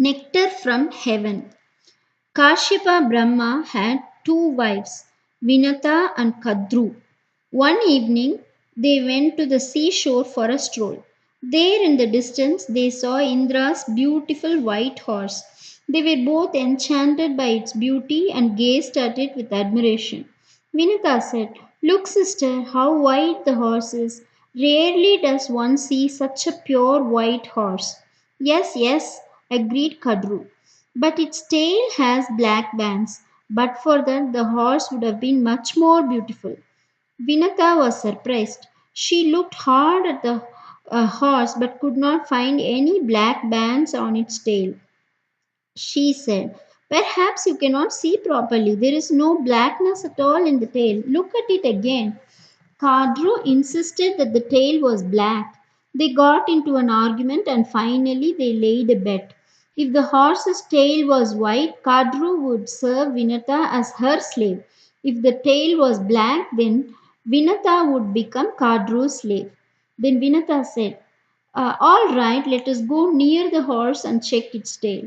Nectar from heaven. Kashyapa Brahma had two wives, Vinata and Kadru. One evening, they went to the seashore for a stroll. There in the distance, they saw Indra's beautiful white horse. They were both enchanted by its beauty and gazed at it with admiration. Vinata said, "Look, sister, how white the horse is. Rarely does one see such a pure white horse." "Yes, yes," agreed Kadru. "But its tail has black bands. But for that, the horse would have been much more beautiful." Vinata was surprised. She looked hard at the horse but could not find any black bands on its tail. She said, "Perhaps you cannot see properly. There is no blackness at all in the tail. Look at it again." Kadru insisted that the tail was black. They got into an argument and finally they laid a bet. If the horse's tail was white, Kadru would serve Vinata as her slave. If the tail was black, then Vinata would become Kadru's slave. Then Vinata said, "All right, let us go near the horse and check its tail."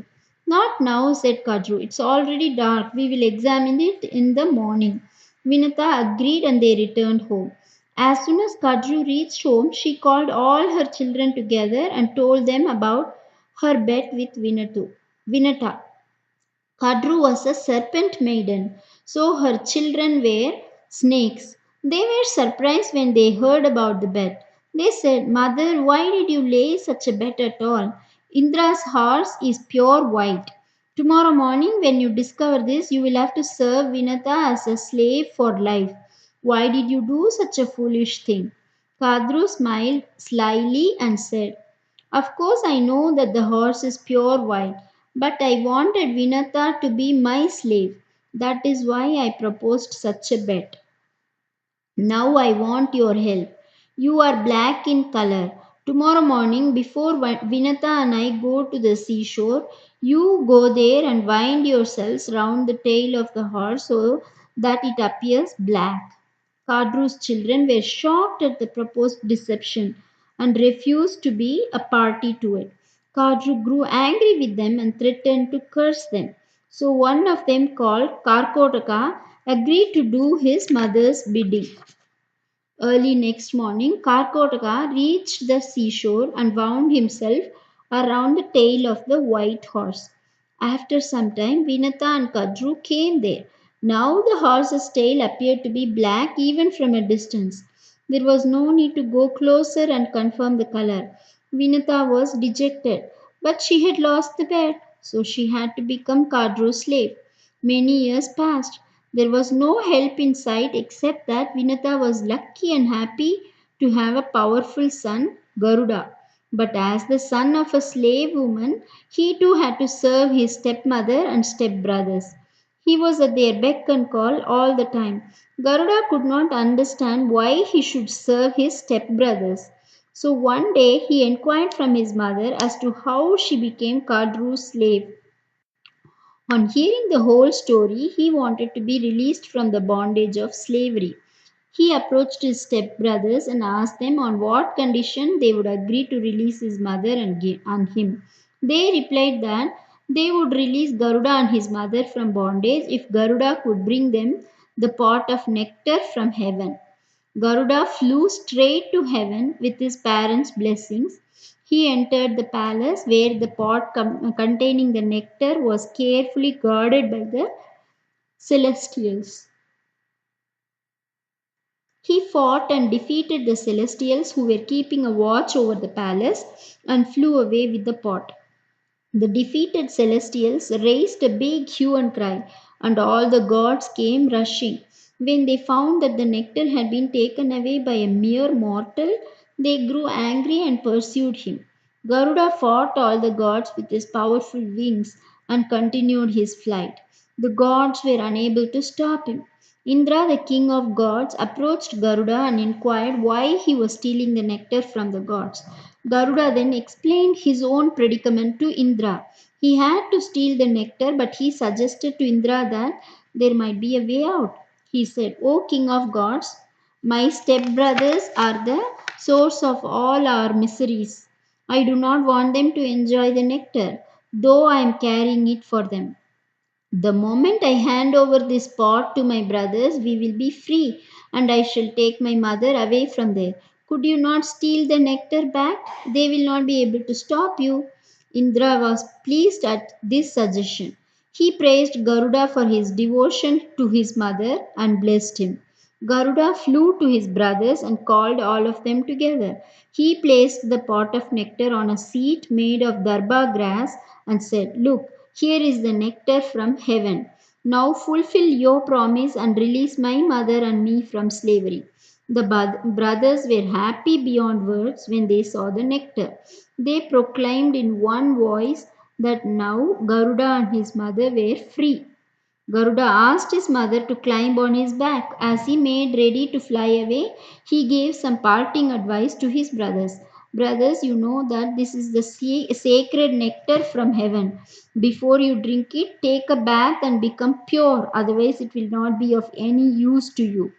"Not now," said Kadru. "It's already dark. We will examine it in the morning." Vinata agreed and they returned home. As soon as Kadru reached home, she called all her children together and told them about her bet with Vinata. Kadru was a serpent maiden, so her children were snakes. They were surprised when they heard about the bet. They said, "Mother, why did you lay such a bet at all? Indra's horse is pure white. Tomorrow morning, when you discover this, you will have to serve Vinata as a slave for life. Why did you do such a foolish thing?" Kadru smiled slyly and said, "Of course, I know that the horse is pure white, but I wanted Vinata to be my slave. That is why I proposed such a bet. Now I want your help. You are black in color. Tomorrow morning, before Vinata and I go to the seashore, you go there and wind yourselves round the tail of the horse so that it appears black." Kadru's children were shocked at the proposed deception and refused to be a party to it. Kadru grew angry with them and threatened to curse them. So one of them, called Karkotaka, agreed to do his mother's bidding. Early next morning, Karkotaka reached the seashore and wound himself around the tail of the white horse. After some time, Vinata and Kadru came there. Now the horse's tail appeared to be black even from a distance. There was no need to go closer and confirm the color. Vinata was dejected, but she had lost the bet, so she had to become Kadru's slave. Many years passed. There was no help in sight except that Vinata was lucky and happy to have a powerful son, Garuda. But as the son of a slave woman, he too had to serve his stepmother and stepbrothers. He was at their beck and call all the time. Garuda could not understand why he should serve his stepbrothers. So one day he inquired from his mother as to how she became Kadru's slave. On hearing the whole story, he wanted to be released from the bondage of slavery. He approached his stepbrothers and asked them on what condition they would agree to release his mother and him. They replied that they would release Garuda and his mother from bondage if Garuda could bring them the pot of nectar from heaven. Garuda flew straight to heaven with his parents' blessings. He entered the palace where the pot containing the nectar was carefully guarded by the celestials. He fought and defeated the celestials who were keeping a watch over the palace and flew away with the pot. The defeated celestials raised a big hue and cry, and all the gods came rushing. When they found that the nectar had been taken away by a mere mortal, they grew angry and pursued him. Garuda fought all the gods with his powerful wings and continued his flight. The gods were unable to stop him. Indra, the king of gods, approached Garuda and inquired why he was stealing the nectar from the gods. Garuda then explained his own predicament to Indra. He had to steal the nectar, but he suggested to Indra that there might be a way out. He said, "O king of gods, my stepbrothers are the source of all our miseries. I do not want them to enjoy the nectar. though I am carrying it for them. The moment I hand over this pot to my brothers, we will be free, and I shall take my mother away from there. Could you not steal the nectar back? They will not be able to stop you. Indra was pleased at this suggestion. He praised Garuda for his devotion to his mother and blessed him. Garuda flew to his brothers and called all of them together. He placed the pot of nectar on a seat made of darba grass and said, "Look, here is the nectar from heaven. Now fulfill your promise and release my mother and me from slavery." The brothers were happy beyond words when they saw the nectar. They proclaimed in one voice that now Garuda and his mother were free. Garuda asked his mother to climb on his back. As he made ready to fly away, he gave some parting advice to his brothers. Brothers, you know that this is the sacred nectar from heaven. Before you drink it, take a bath and become pure, otherwise, it will not be of any use to you.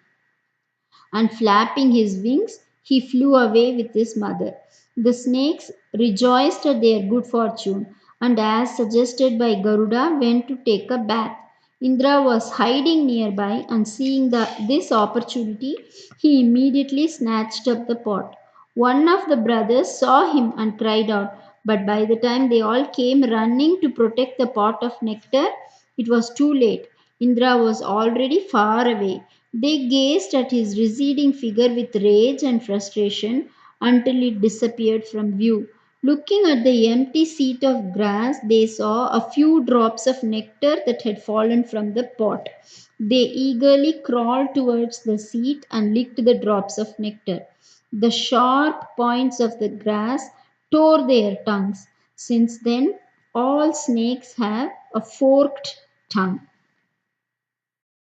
And flapping his wings, he flew away with his mother. The snakes rejoiced at their good fortune, and as suggested by Garuda, went to take a bath. Indra was hiding nearby, and seeing this opportunity, he immediately snatched up the pot. One of the brothers saw him and cried out, but by the time they all came running to protect the pot of nectar, it was too late. Indra was already far away. They gazed at his receding figure with rage and frustration until it disappeared from view. Looking at the empty seat of grass, they saw a few drops of nectar that had fallen from the pot. They eagerly crawled towards the seat and licked the drops of nectar. The sharp points of the grass tore their tongues. Since then, all snakes have a forked tongue.